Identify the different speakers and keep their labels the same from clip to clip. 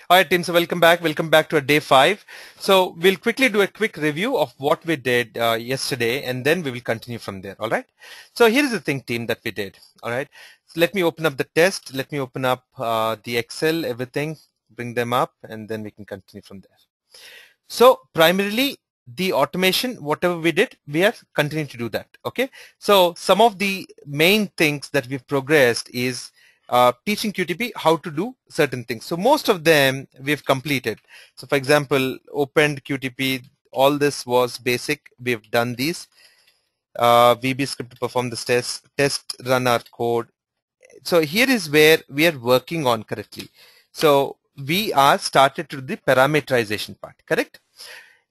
Speaker 1: All right, team. So welcome back. Welcome back to day 5. So we'll quickly do a quick review of what we did yesterday, and then we will continue from there. All right. So here is the thing, team, that we did. All right. So let me open up the test. Let me open up the Excel, everything, bring them up, and then we can continue from there. So primarily the automation, whatever we did, we are continuing to do that. Okay. So some of the main things that we've progressed is teaching QTP how to do certain things. So most of them we've completed. So for example, opened QTP, all this was basic. We've done these. VB script to perform this test run our code. So here is where we are working on correctly. So we are started to the parameterization part, correct?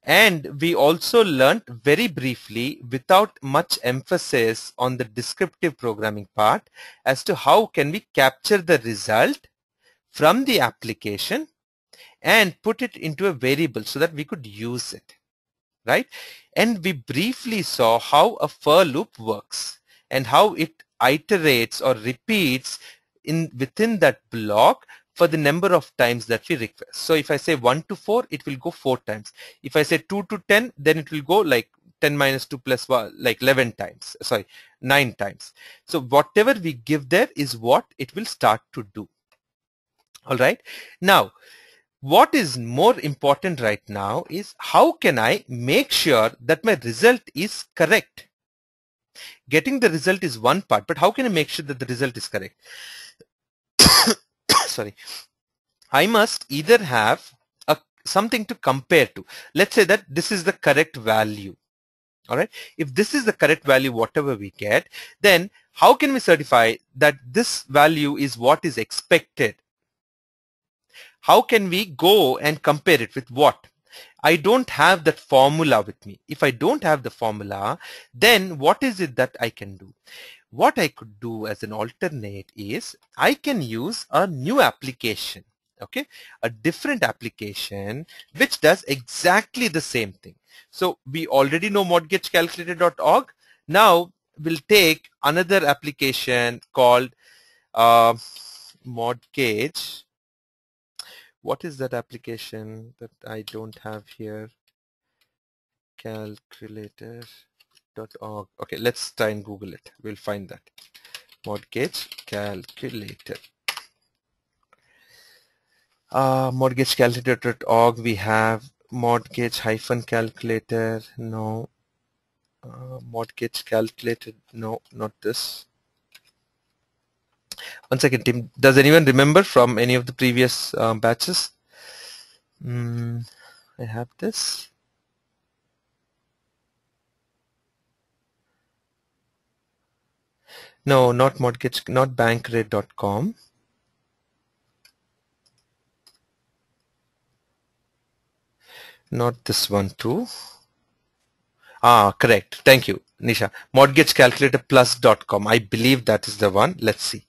Speaker 1: And we also learned very briefly, without much emphasis on the descriptive programming part, as to how can we capture the result from the application and put it into a variable so that we could use it, right? And we briefly saw how a for loop works and how it iterates or repeats within that block for the number of times that we request. So if I say 1 to 4, it will go 4 times. If I say 2 to 10, then it will go like 10 minus 2 plus 1, like 11 times, sorry, 9 times. So whatever we give there is what it will start to do. All right. Now, what is more important right now is how can I make sure that my result is correct? Getting the result is one part, but how can I make sure that the result is correct? Sorry. I must either have something to compare to. Let's say that this is the correct value. All right. If this is the correct value, whatever we get, then how can we certify that this value is what is expected? How can we go and compare it with what? I don't have that formula with me. If I don't have the formula, then what is it that I can do? What I could do as an alternate is I can use a new application, okay, a different application which does exactly the same thing. So we already know mortgagecalculator.org. Now we'll take another application called mortgage. What is that application that I don't have here? Calculator.org. Okay, let's try and Google it. We'll find that. Mortgage calculator. Mortgagecalculator.org. We have mortgage-calculator. No. Mortgage calculator. No, not this. One second, team. Does anyone remember from any of the previous batches? I have this. No, not mortgage, not bankrate.com. Not this one too. Correct. Thank you, Nisha. Mortgagecalculatorplus.com. I believe that is the one. Let's see.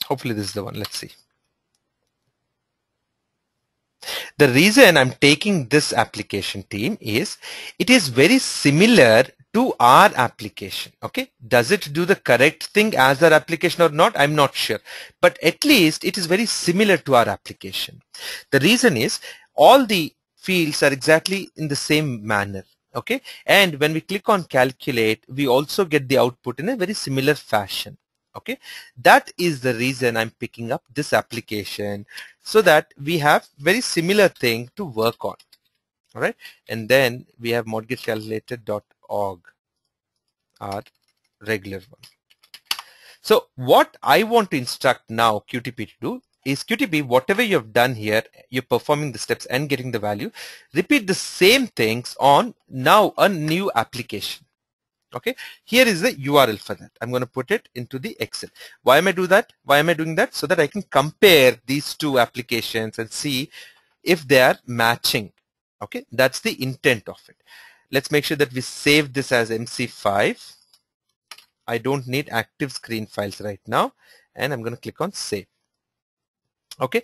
Speaker 1: Hopefully this is the one. Let's see. The reason I'm taking this application, team, is it is very similar to our application. Okay, does it do the correct thing as our application or not? I'm not sure, but at least it is very similar to our application. The reason is all the fields are exactly in the same manner. Okay, and when we click on calculate, we also get the output in a very similar fashion. Okay, that is the reason I'm picking up this application, so that we have very similar thing to work on. All right, and then we have mortgagecalculator.org, our regular one. So what I want to instruct now QTP to do is, QTP, whatever you have done here, you're performing the steps and getting the value, repeat the same things on now a new application. Okay, here is the URL for that. I'm going to put it into the Excel. Why am I doing that? Why am I doing that? So that I can compare these two applications and see if they are matching. Okay, that's the intent of it. Let's make sure that we save this as MC5. I don't need active screen files right now, and I'm going to click on save. Okay,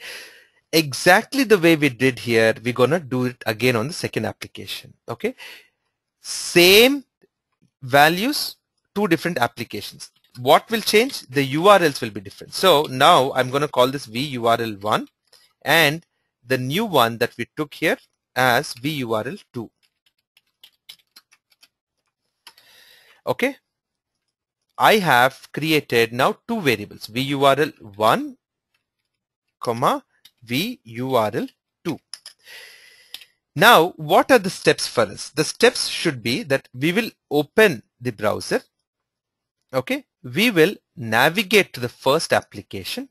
Speaker 1: exactly the way we did here, we're going to do it again on the second application. Okay, same values, two different applications. What will change? The URLs will be different. So now I'm going to call this VURL1 and the new one that we took here as VURL2. Okay. I have created now two variables, VURL1, VURL2. Now, what are the steps for us? The steps should be that we will open the browser. Okay. We will navigate to the first application,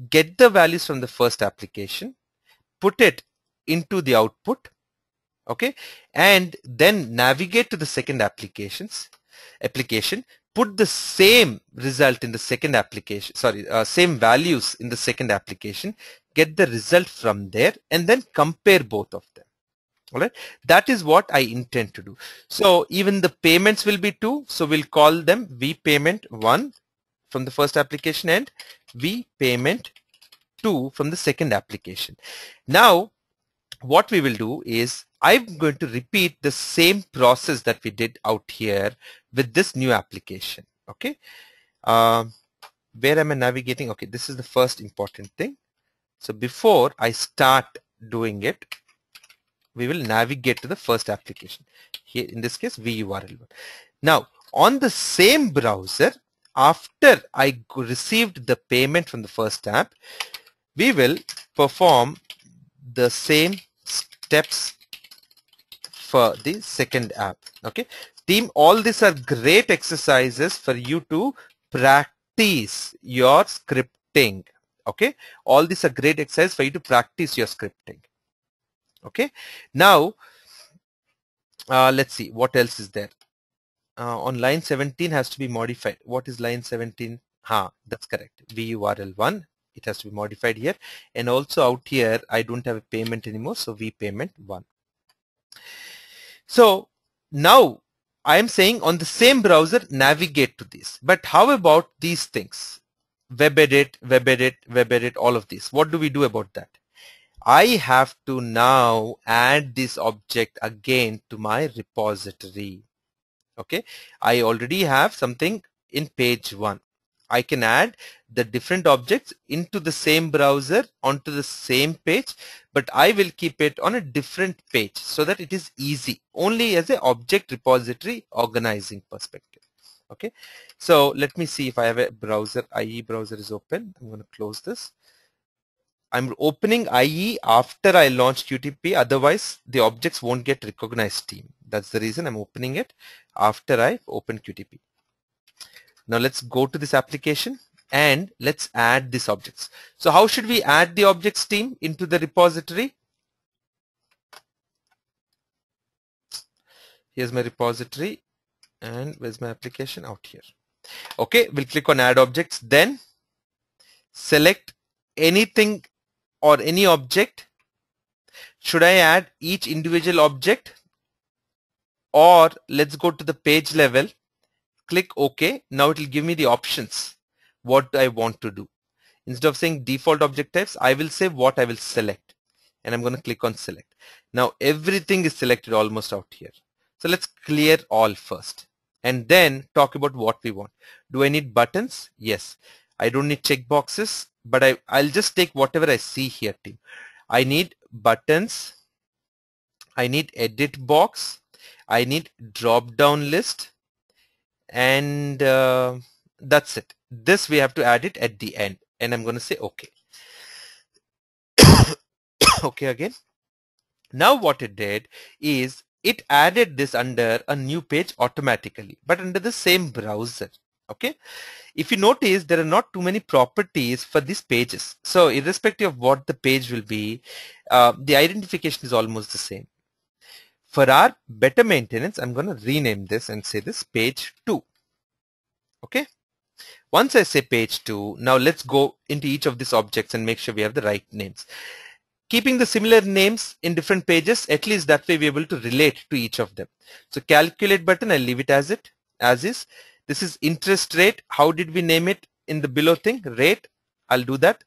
Speaker 1: get the values from the first application, put it into the output. Okay. And then navigate to the second application, put the same result in the second application, same values in the second application, get the result from there, and then compare both of them. All right, that is what I intend to do. So even the payments will be two, so we'll call them vPayment1 from the first application and vPayment2 from the second application. Now what we will do is I'm going to repeat the same process that we did out here with this new application. Okay, where am I navigating? Okay, this is the first important thing. So before I start doing it, we will navigate to the first application. Here in this case VURL1. Now on the same browser, after I received the payment from the first app, we will perform the same steps for the second app. Okay, team, all these are great exercises for you to practice your scripting. Okay, all these are great exercises for you to practice your scripting. Okay, now let's see what else is there. On line 17 has to be modified. What is line 17? That's correct. VURL1. It has to be modified here, and also out here I don't have a payment anymore, so vPayment1. So now I am saying on the same browser navigate to this. But how about these things? Web edit, all of these. What do we do about that? I have to now add this object again to my repository. Okay, I already have something in page 1. I can add the different objects into the same browser onto the same page, but I will keep it on a different page so that it is easy only as an object repository organizing perspective. Okay, so let me see if I have a browser. IE browser is open. I'm going to close this. I'm opening IE after I launch QTP, otherwise the objects won't get recognized, team. That's the reason I'm opening it after I open QTP. Now let's go to this application and let's add these objects. So how should we add the objects, team, into the repository? Here's my repository and where's my application? Out here. Okay, we'll click on add objects, then select anything or any object. Should I add each individual object, or let's go to the page level, click OK. Now it will give me the options what I want to do. Instead of saying default object types, I will say what I will select, and I'm going to click on select. Now everything is selected almost out here. So let's clear all first and then talk about what we want. Do I need buttons? Yes. I don't need checkboxes, but I'll just take whatever I see here, team. I need buttons. I need edit box. I need drop down list, and that's it. This we have to add it at the end, and I'm going to say OK. OK again. Now what it did is it added this under a new page automatically, but under the same browser. Okay, if you notice, there are not too many properties for these pages, so irrespective of what the page will be, the identification is almost the same. For our better maintenance, I'm going to rename this and say this page 2. Okay, once I say page 2, now let's go into each of these objects and make sure we have the right names. Keeping the similar names in different pages, at least that way we're able to relate to each of them. So calculate button, I'll leave it as is. This is interest rate. How did we name it in the below thing? Rate. I'll do that.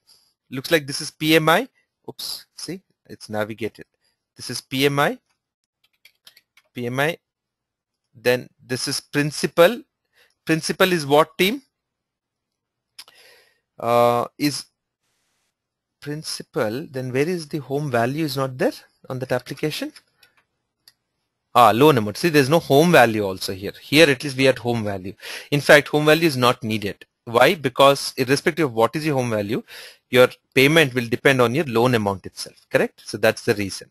Speaker 1: Looks like this is PMI. Oops, see, it's navigated. This is PMI. Then this is principal. principal is what, team? Is principal, then where is the home value? Is not there on that application? Loan amount. See, there's no home value also here. Here at least we had home value. In fact, home value is not needed. Why? Because irrespective of what is your home value, your payment will depend on your loan amount itself. Correct? So that's the reason.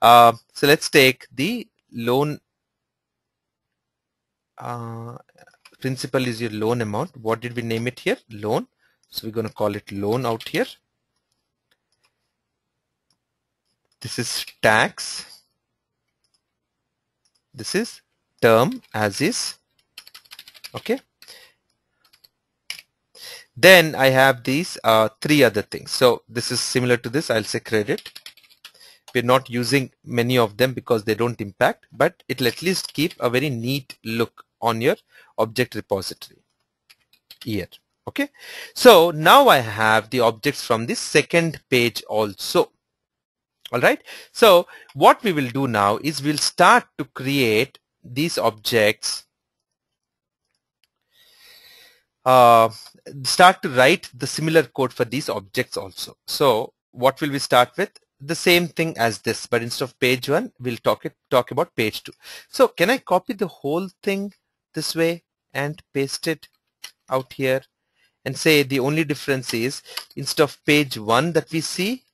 Speaker 1: So let's take the loan. Principal is your loan amount. What did we name it here? Loan. So we're going to call it loan out here. This is tax. This is term as is. Okay. Then I have these three other things. So this is similar to this. I'll say credit. We're not using many of them because they don't impact, but it'll at least keep a very neat look on your object repository here. Okay. So now I have the objects from the second page also. All right. So what we will do now is we'll start to create these objects, start to write the similar code for these objects also. So what will we start with? The same thing as this, but instead of page 1, we'll talk about page 2. So can I copy the whole thing this way and paste it out here and say the only difference is instead of page 1 that we see,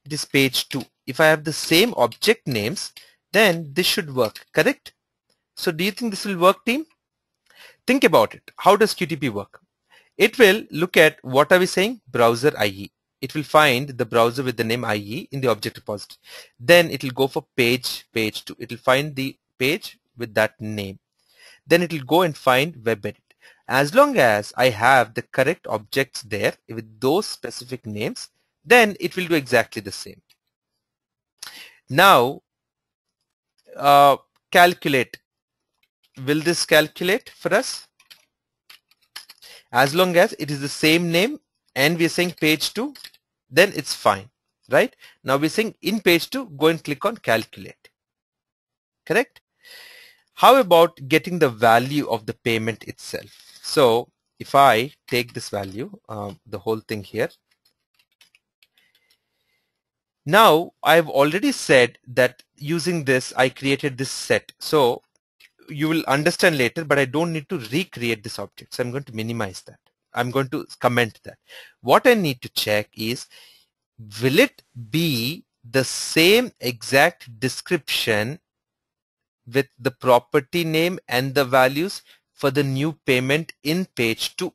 Speaker 1: it is page 2. If I have the same object names, then this should work, correct? So do you think this will work, team? Think about it. How does QTP work? It will look at, what are we saying? Browser IE. It will find the browser with the name IE in the object repository. Then it will go for page 2. It will find the page with that name. Then it will go and find web edit. As long as I have the correct objects there with those specific names, then it will do exactly the same. Now, calculate. Will this calculate for us? As long as it is the same name and we are saying page 2, then it's fine, right? Now we're saying in page 2, go and click on calculate. Correct? How about getting the value of the payment itself? So if I take this value, the whole thing here. Now I've already said that using this, I created this set. So you will understand later, but I don't need to recreate this object. So I'm going to minimize that. I'm going to comment that. What I need to check is, will it be the same exact description with the property name and the values for the new payment in page 2?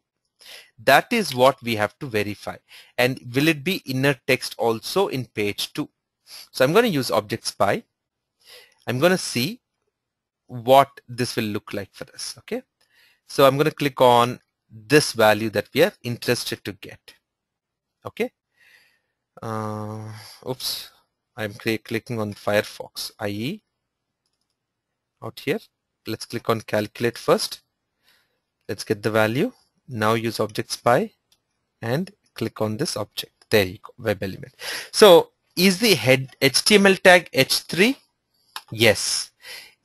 Speaker 1: That is what we have to verify. And will it be inner text also in page 2? So I'm going to use ObjectsPI. I'm going to see what this will look like for us. Okay. So I'm going to click on this value that we are interested to get. Okay. Oops. I'm clicking on Firefox IE out here. Let's click on calculate first. Let's get the value. Now use ObjectsPI and click on this object. There you go, web element. So is the head HTML tag H3? Yes.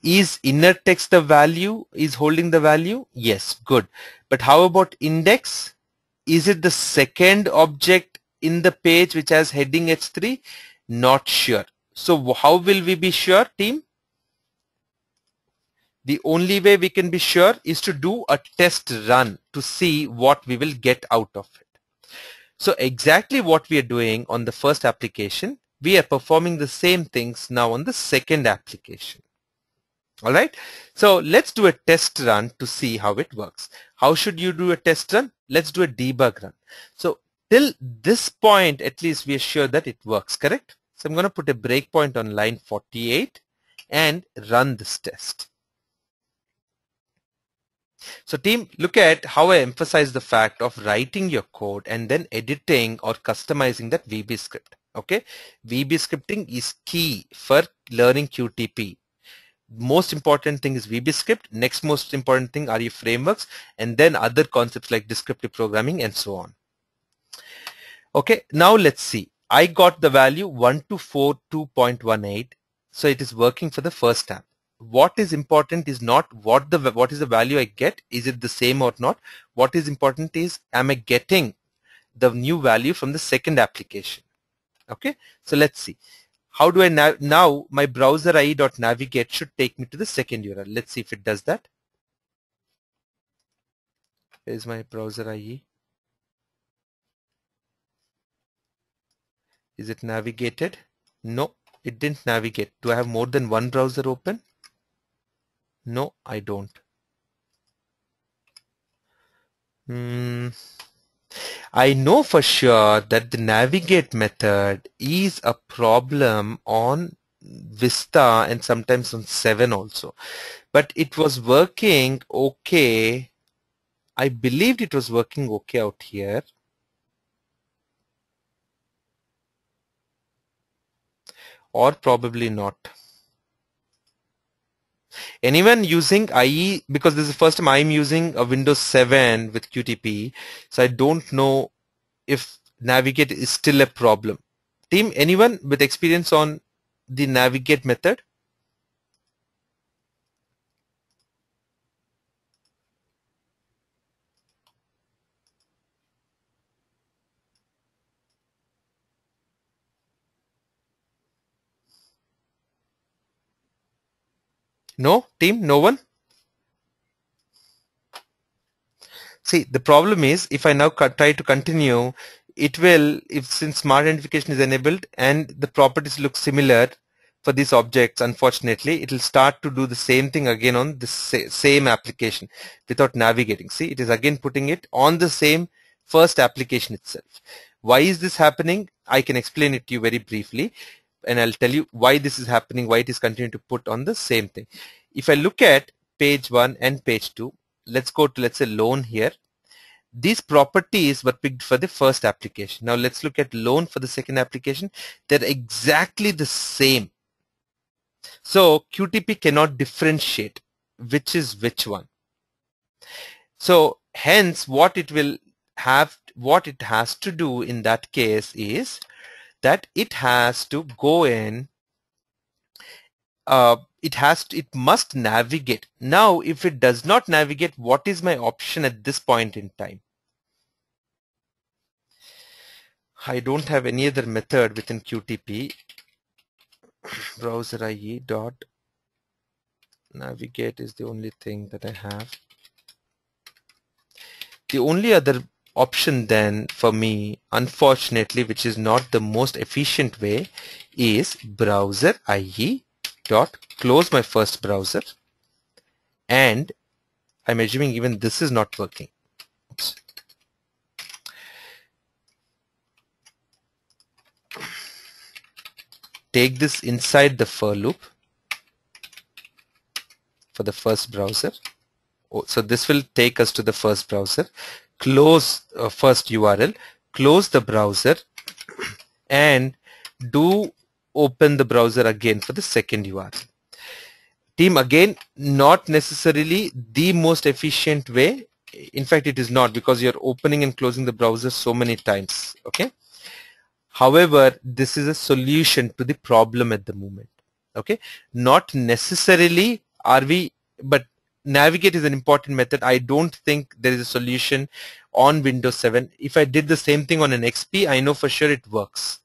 Speaker 1: Is inner text the value? Is holding the value? Yes, good. But how about index? Is it the second object in the page which has heading H3? Not sure. So how will we be sure, team? The only way we can be sure is to do a test run to see what we will get out of it. So exactly what we are doing on the first application, we are performing the same things now on the second application. All right. So let's do a test run to see how it works. How should you do a test run? Let's do a debug run. So till this point, at least we are sure that it works, correct? So I'm going to put a breakpoint on line 48 and run this test. So team, look at how I emphasize the fact of writing your code and then editing or customizing that VB script. Okay. VB scripting is key for learning QTP. Most important thing is VB script. Next most important thing are your frameworks, and then other concepts like descriptive programming and so on. Okay, now let's see. I got the value 1242.18. So it is working for the first tab. what is important is not what is the value I get, is it the same or not. What is important is, am I getting the new value from the second application? Okay, so let's see. How do I now my browser IE.navigate should take me to the second URL. Let's see if it does that. Here's my browser IE. Is it navigated? No, it didn't navigate. Do I have more than one browser open? No, I don't. I know for sure that the navigate method is a problem on Vista and sometimes on 7 also. But it was working okay. I believed it was working okay out here. Or probably not. Anyone using IE, because this is the first time I'm using a Windows 7 with QTP, so I don't know if navigate is still a problem. Team, anyone with experience on the navigate method? No? Team, no one? See, the problem is if I now try to continue, it will, if since smart identification is enabled and the properties look similar for these objects, unfortunately, it will start to do the same thing again on the same application without navigating. See, it is again putting it on the same first application itself. Why is this happening? I can explain it to you very briefly, and I'll tell you why this is happening, why it is continuing to put on the same thing. If I look at page 1 and page 2, let's go to, let's say, loan here. These properties were picked for the first application. Now let's look at loan for the second application. They're exactly the same. So QTP cannot differentiate which is which one. So hence what it has to do in that case is that it has to go in, it must navigate. Now if it does not navigate, what is my option at this point in time? I don't have any other method within QTP. Browser IE dot navigate is the only thing that I have. The only other option then for me, unfortunately, which is not the most efficient way, is browser IE dot close my first browser, and I'm assuming even this is not working. Oops. Take this inside the for loop for the first browser. So this will take us to the first browser. Close first URL, close the browser, and do open the browser again for the second URL. Team, again, not necessarily the most efficient way. In fact, it is not, because you're opening and closing the browser so many times. Okay. However, this is a solution to the problem at the moment. Okay. Not necessarily but navigate is an important method. I don't think there is a solution on Windows 7. If I did the same thing on an XP, I know for sure it works.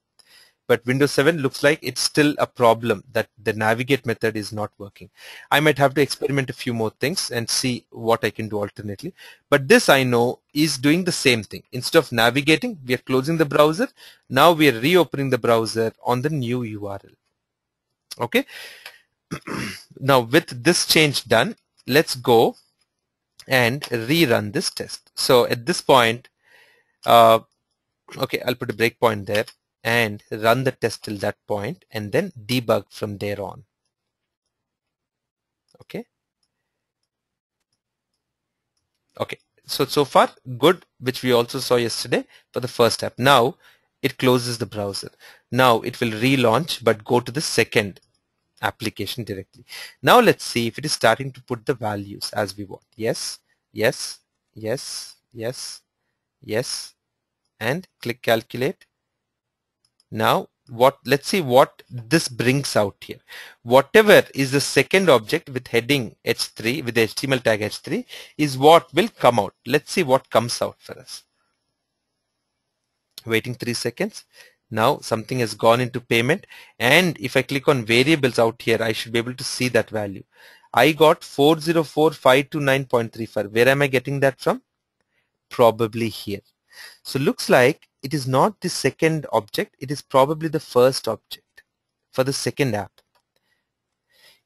Speaker 1: But Windows 7 looks like it's still a problem that the navigate method is not working. I might have to experiment a few more things and see what I can do alternately. But this I know is doing the same thing. Instead of navigating, we are closing the browser. Now we are reopening the browser on the new URL. Okay. Now with this change done, let's go and rerun this test. So at this point, okay, I'll put a breakpoint there and run the test till that point and then debug from there on. Okay. Okay. So far good, which we also saw yesterday for the first step. Now it closes the browser. Now it will relaunch but go to the second application directly. Now let's see if it is starting to put the values as we want. Yes, yes, yes, yes, yes, and click calculate. Now let's see what this brings out here. Whatever is the second object with heading h3 with the HTML tag h3 is what will come out. Let's see what comes out for us. Waiting 3 seconds. Now something has gone into payment, and if I click on variables out here, I should be able to see that value. I got 404,529.35. Where am I getting that from? Probably here. So looks like it is not the second object, it is probably the first object for the second app.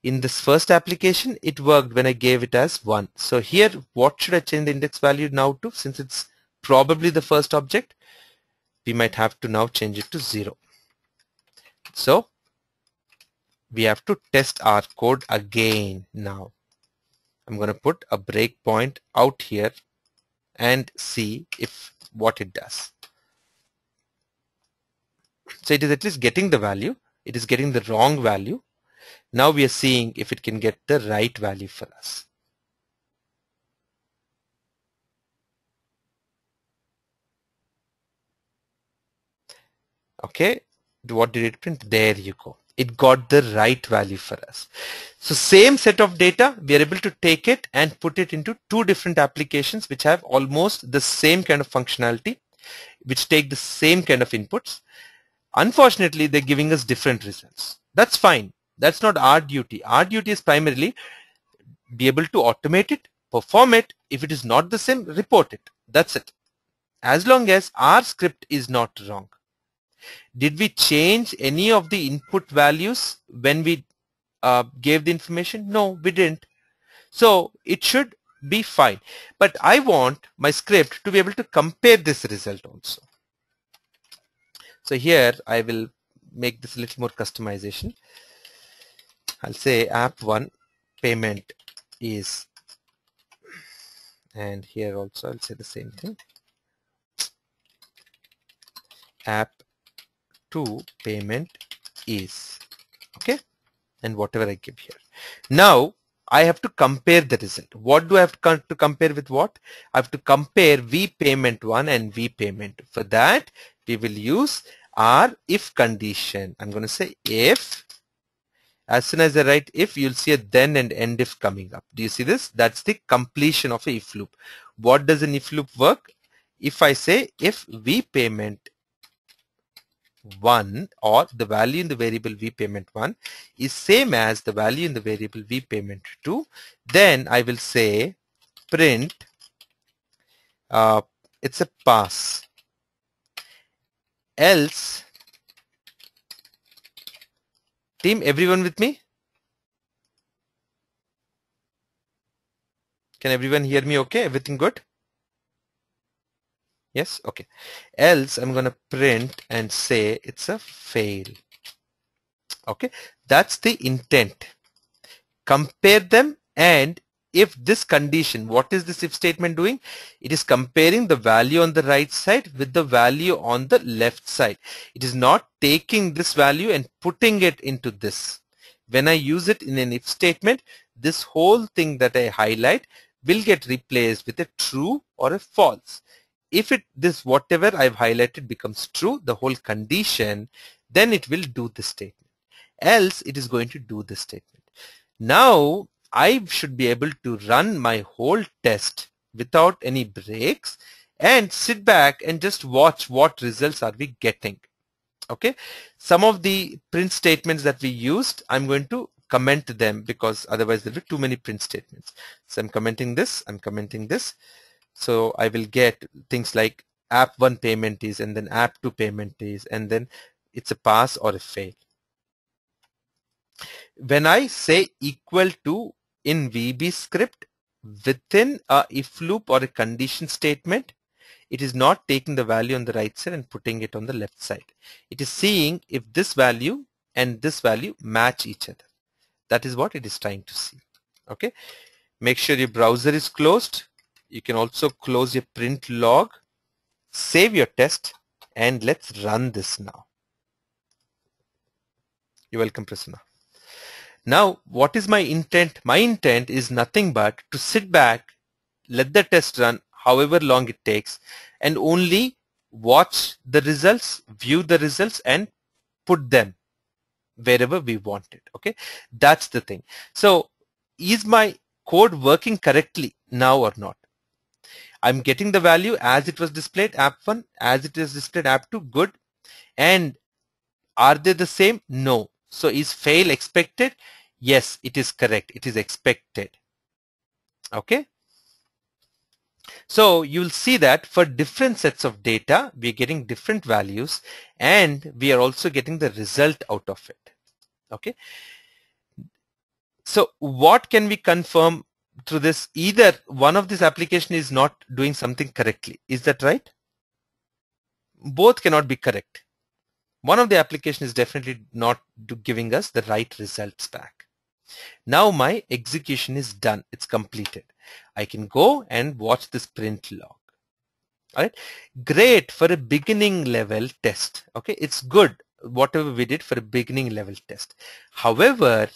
Speaker 1: In this first application, it worked when I gave it as 1. So here, what should I change the index value now to? Since it's probably the first object, we might have to now change it to 0. So we have to test our code again now. I'm going to put a breakpoint out here and see if what it does. So it is at least getting the value. It is getting the wrong value. Now we are seeing if it can get the right value for us. Okay, what did it print? There you go. It got the right value for us. So same set of data, we are able to take it and put it into two different applications which have almost the same kind of functionality, which take the same kind of inputs. Unfortunately, they're giving us different results. That's fine. That's not our duty. Our duty is primarily be able to automate it, perform it. If it is not the same, report it. That's it. As long as our script is not wrong. Did we change any of the input values when we gave the information? No, we didn't. So it should be fine. But I want my script to be able to compare this result also. So here I will make this a little more customization. I'll say app1 payment is, and here also I'll say the same thing. App2 payment is, okay, and whatever I give here. Now I have to compare the result. What do I have to compare with what? I have to compare vpayment1 and vpayment. For that, we will use our if condition. I'm going to say if. As soon as I write if, you'll see a then and end if coming up. Do you see this? That's the completion of a if loop. What does an if loop work? If I say if vpayment1 or the value in the variable vpayment1 is same as the value in the variable vpayment2, then I will say print, it's a pass, else. Team, everyone with me? Can everyone hear me okay? Everything good? Yes? Okay. Else I'm going to print and say it's a fail. Okay. That's the intent. Compare them, and if this condition, what is this if statement doing? It is comparing the value on the right side with the value on the left side. It is not taking this value and putting it into this. When I use it in an if statement, this whole thing that I highlight will get replaced with a true or a false. If this whatever I've highlighted becomes true, the whole condition, then it will do this statement. Else it is going to do this statement. Now I should be able to run my whole test without any breaks and sit back and just watch what results are we getting. Okay, some of the print statements that we used, I'm going to comment them because otherwise there will be too many print statements. So I'm commenting this, I'm commenting this. So I will get things like app1 payment is, and then app2 payment is, and then it's a pass or a fail. When I say equal to in VB script within a if loop or a condition statement, it is not taking the value on the right side and putting it on the left side. It is seeing if this value and this value match each other. That is what it is trying to see. Okay. Make sure your browser is closed. You can also close your print log, save your test, and let's run this now. You're welcome, Prasanna. Now, what is my intent? My intent is nothing but to sit back, let the test run however long it takes, and only watch the results, view the results, and put them wherever we want it. Okay, that's the thing. So is my code working correctly now or not? I'm getting the value as it was displayed app1, as it is displayed app2, good. And are they the same? No. So is fail expected? Yes, it is correct. It is expected. Okay. So you'll see that for different sets of data, we're getting different values and we are also getting the result out of it. Okay. So what can we confirm through this? Either one of this application is not doing something correctly. Is that right? Both cannot be correct. One of the application is definitely not giving us the right results back. Now my execution is done. It's completed. I can go and watch this print log. All right. Great for a beginning level test. Okay. It's good whatever we did for a beginning level test. However,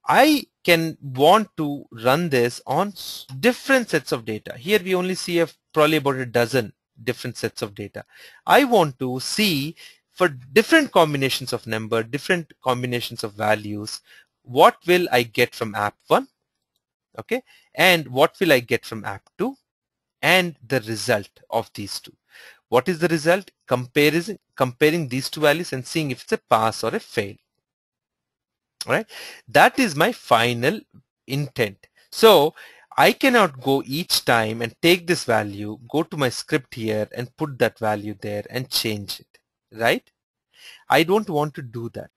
Speaker 1: I can want to run this on different sets of data. Here we only see probably about a dozen different sets of data. I want to see for different combinations of number, different combinations of values, what will I get from app 1, okay, and what will I get from app 2, and the result of these two. What is the result? Comparing these two values and seeing if it's a pass or a fail. All right, that is my final intent. So I cannot go each time and take this value, go to my script here and put that value there and change it, right? I don't want to do that.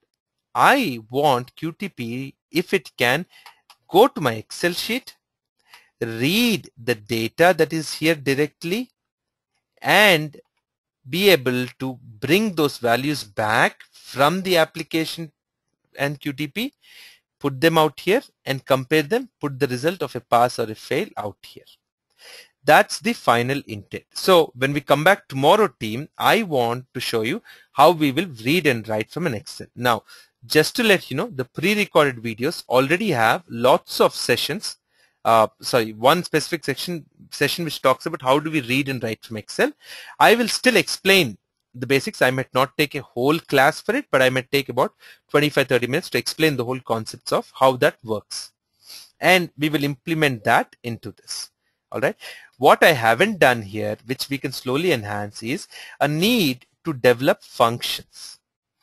Speaker 1: I want QTP, if it can, go to my Excel sheet, read the data that is here directly and be able to bring those values back from the application and QTP, put them out here and compare them, put the result of a pass or a fail out here. That's the final intent. So when we come back tomorrow, team, I want to show you how we will read and write from an Excel. Now, just to let you know, the pre-recorded videos already have lots of sessions. One specific session which talks about how do we read and write from Excel. I will still explain the basics. I might not take a whole class for it, but I might take about 25-30 minutes to explain the whole concepts of how that works. And we will implement that into this. All right. What I haven't done here, which we can slowly enhance, is a need to develop functions.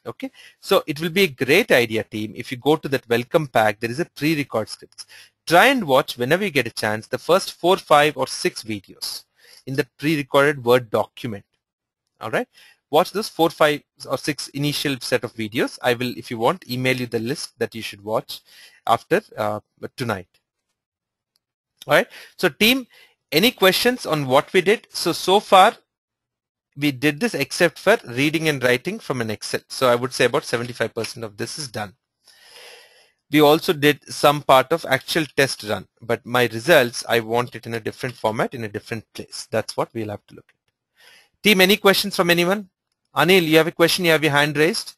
Speaker 1: Okay. So it will be a great idea, team. If you go to that welcome pack, there is a pre-record scripts. Try and watch whenever you get a chance the first 4, 5, or 6 videos in the pre-recorded Word document. All right. Watch those 4, 5, or 6 initial set of videos. I will, if you want, email you the list that you should watch after tonight. All right. So team, any questions on what we did? So far we did this except for reading and writing from an Excel. So I would say about 75% of this is done. We also did some part of actual test run, but my results, I want it in a different format, in a different place. That's what we'll have to look at. Team, any questions from anyone? Anil, you have a question? You have your hand raised?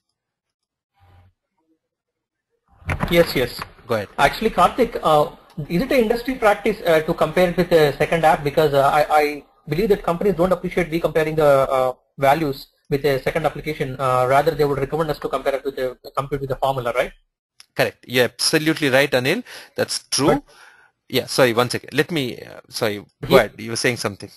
Speaker 2: Yes.
Speaker 1: Go ahead.
Speaker 2: Actually, Karthik, is it an industry practice to compare it with a second app? Because I believe that companies don't appreciate we comparing the values with a second application. Rather, they would recommend us to compare it with the formula, right?
Speaker 1: Correct. You're absolutely right, Anil. That's true. But, yeah. Sorry. One second. Let me. Sorry. Go ahead. You were saying something.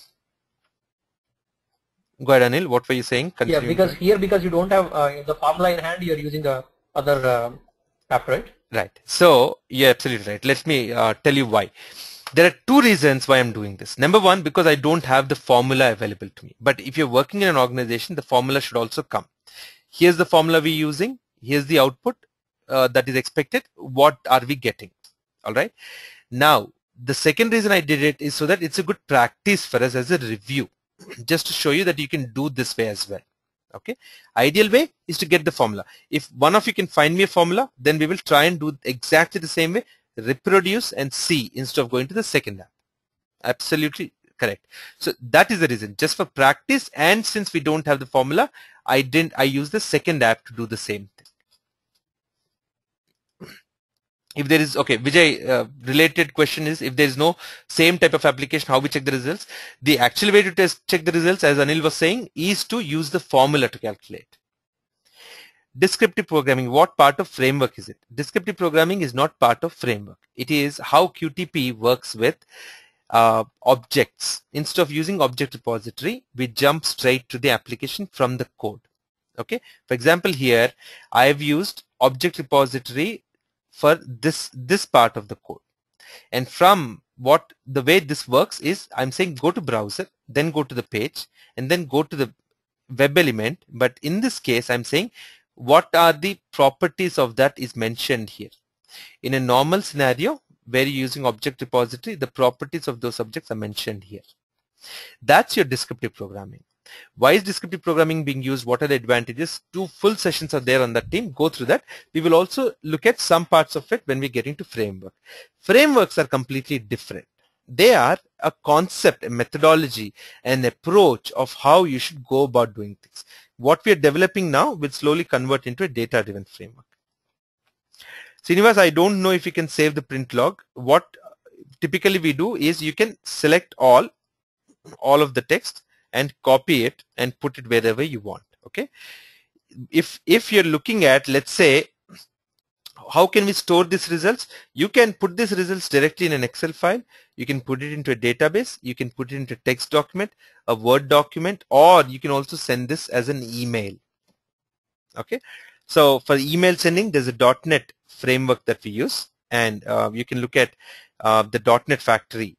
Speaker 1: Go ahead, Anil. What were you saying?
Speaker 2: Yeah, because you don't have the formula in hand, you're using the other app, right?
Speaker 1: Right. So you're absolutely right. Let me tell you why. There are 2 reasons why I'm doing this. Number 1, because I don't have the formula available to me. But if you're working in an organization, the formula should also come. Here's the formula we're using. Here's the output that is expected. What are we getting? All right. Now, the second reason I did it is so that it's a good practice for us as a review, just to show you that you can do this way as well. Okay. Ideal way is to get the formula. If one of you can find me a formula, then we will try and do exactly the same way, reproduce and see instead of going to the second app. Absolutely correct. So that is the reason, just for practice, and since we don't have the formula, I use the second app to do the same thing. If there is, okay, Vijay, related question is, if there is no same type of application, how we check the results? The actual way to check the results, as Anil was saying, is to use the formula to calculate. Descriptive programming, what part of framework is it? Descriptive programming is not part of framework. It is how QTP works with objects. Instead of using object repository, we jump straight to the application from the code. Okay. For example, here I have used object repository for this part of the code. And from the way this works is I'm saying go to browser, then go to the page, and then go to the web element. But in this case, I'm saying what are the properties of that is mentioned here. In a normal scenario where you're using object repository, the properties of those objects are mentioned here. That's your descriptive programming. Why is descriptive programming being used? What are the advantages? 2 full sessions are there on that team. Go through that. We will also look at some parts of it when we get into framework. Frameworks are completely different. They are a concept, a methodology, an approach of how you should go about doing things. What we are developing now will slowly convert into a data-driven framework. Srinivas, I don't know if you can save the print log. What typically we do is you can select all of the text and copy it and put it wherever you want. Okay. If you're looking at, let's say, how can we store these results? You can put these results directly in an Excel file. You can put it into a database. You can put it into a text document, a Word document, or you can also send this as an email. Okay. So for email sending, there's a .NET framework that we use, and you can look at the .NET Factory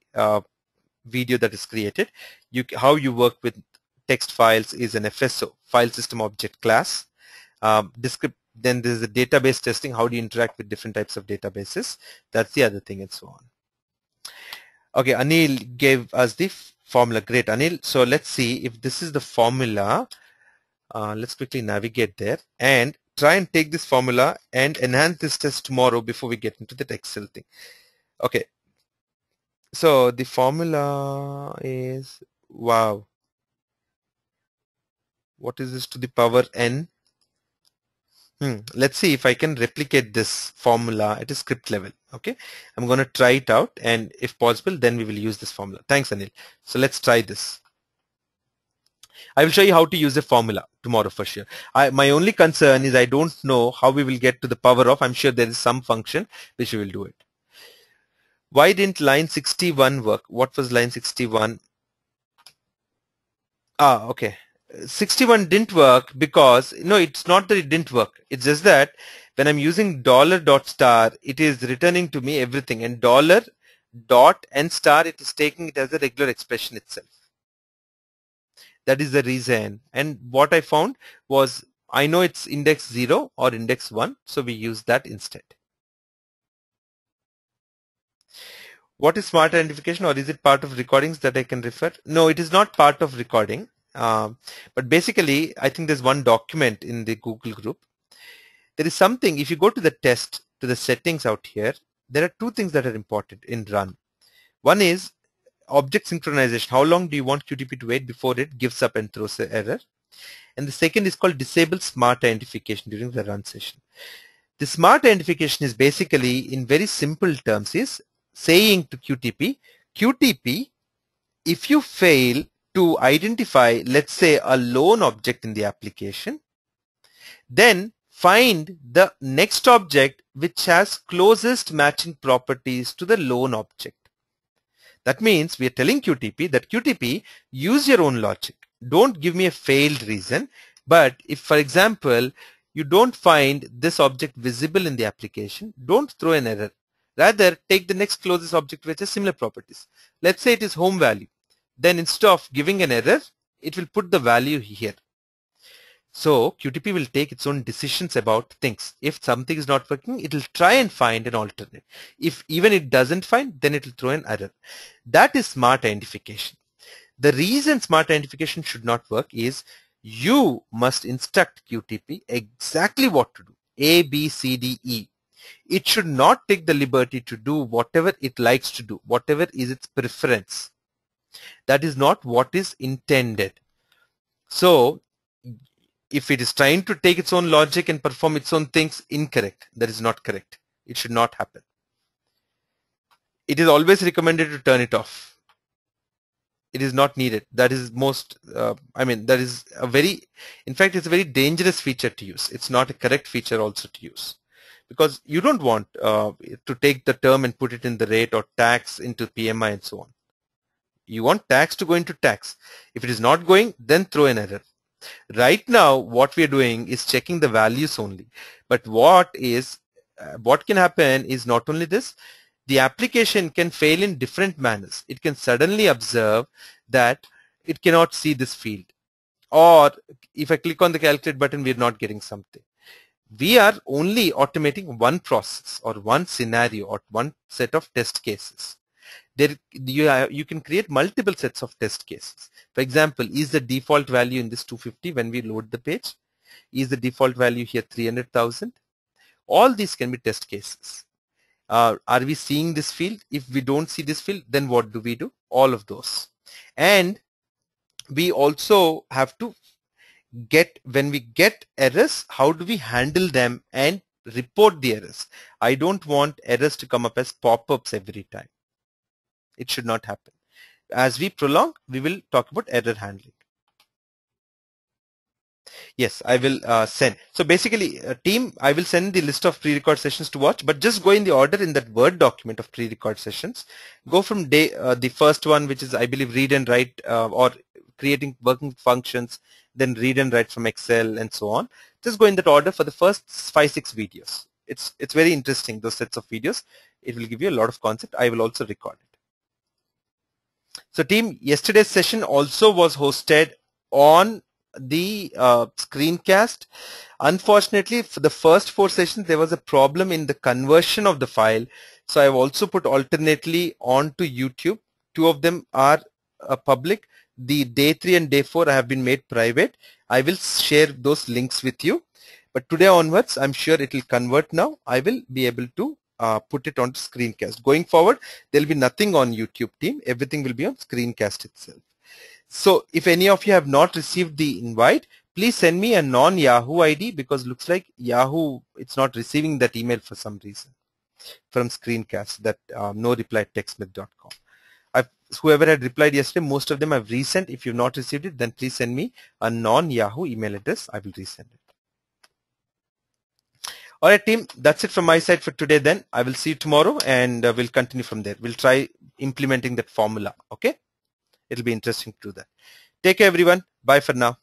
Speaker 1: video that is created. How you work with text files is an FSO, file system object class. Then there's the database testing. How do you interact with different types of databases? That's the other thing, and so on. Okay, Anil gave us the formula. Great, Anil. So let's see if this is the formula. Let's quickly navigate there and try and take this formula and enhance this test tomorrow before we get into the Excel thing. Okay. So the formula is, wow. What is this to the power n? Let's see if I can replicate this formula at a script level. Okay, I'm going to try it out, and if possible, then we will use this formula. Thanks, Anil. So let's try this. I will show you how to use the formula tomorrow for sure. My only concern is I don't know how we will get to the power of. I'm sure there is some function which we will do it. Why didn't line 61 work? What was line 61? Okay. 61 didn't work because, no, it's not that it didn't work. It's just that when I'm using $.star, it is returning to me everything, and $.dot and star, it is taking it as a regular expression itself. That is the reason. And what I found was, I know it's index 0 or index 1, so we use that instead. What is smart identification, or is it part of recordings that I can refer? No, it is not part of recording. But basically, I think there's one document in the Google group. There is something, if you go to the test, to the settings out here, there are 2 things that are important in run. One is object synchronization. How long do you want QTP to wait before it gives up and throws an error? And the second is called disable smart identification during the run session. The smart identification is basically, in very simple terms, is saying to QTP, if you fail to identify, let's say, a lone object in the application, then find the next object which has closest matching properties to the lone object. That means we are telling QTP that QTP, use your own logic. Don't give me a failed reason. But if, for example, you don't find this object visible in the application, don't throw an error. Rather, take the next closest object which has similar properties. Let's say it is home value. Then instead of giving an error, it will put the value here. So QTP will take its own decisions about things. If something is not working, it will try and find an alternate. If even it doesn't find, then it will throw an error. That is smart identification. The reason smart identification should not work is you must instruct QTP exactly what to do. A, B, C, D, E. It should not take the liberty to do whatever it likes to do, whatever is its preference. That is not what is intended. So if it is trying to take its own logic and perform its own things, incorrect. That is not correct. It should not happen. It is always recommended to turn it off. It is not needed. That is most, that is a very, in fact, it's a very dangerous feature to use. It's not a correct feature also to use, because you don't want to take the term and put it in the rate or tax into PMI and so on. You want tax to go into tax. If it is not going, then throw an error. Right now, what we are doing is checking the values only. But what can happen is not only this, the application can fail in different manners. It can suddenly observe that it cannot see this field. Or if I click on the calculate button, we're not getting something. We are only automating one process or one scenario or one set of test cases. You can create multiple sets of test cases. For example, is the default value in this 250 when we load the page? Is the default value here 300,000? All these can be test cases. Are we seeing this field? If we don't see this field, then what do we do? All of those. And we also have to when we get errors, how do we handle them and report the errors? I don't want errors to come up as pop-ups every time. It should not happen. As we prolong, we will talk about error handling. Yes, I will send. So basically, team, I will send the list of pre-record sessions to watch, but just go in the order in that Word document of pre-record sessions. Go from the first one, which is, I believe, read and write or creating working functions, then read and write from Excel and so on. Just go in that order for the first 5-6 videos. It's very interesting, those sets of videos. It will give you a lot of concept. I will also record it. So team, yesterday's session also was hosted on the screencast. Unfortunately, for the first 4 sessions, there was a problem in the conversion of the file. So I've also put alternately onto YouTube. 2 of them are public. The day 3 and day 4 have been made private. I will share those links with you. But today onwards, I'm sure it will convert now. I will be able to put it on screencast. Going forward, there'll be nothing on YouTube team. Everything will be on screencast itself. So if any of you have not received the invite, please send me a non-Yahoo ID, because looks like Yahoo, it's not receiving that email for some reason from screencast, that no reply textmith.com. Whoever had replied yesterday, most of them have resent. If you've not received it, then please send me a non-Yahoo email address. I will resend it. All right, team, that's it from my side for today then. I will see you tomorrow, and we'll continue from there. We'll try implementing that formula, okay? It'll be interesting to do that. Take care, everyone. Bye for now.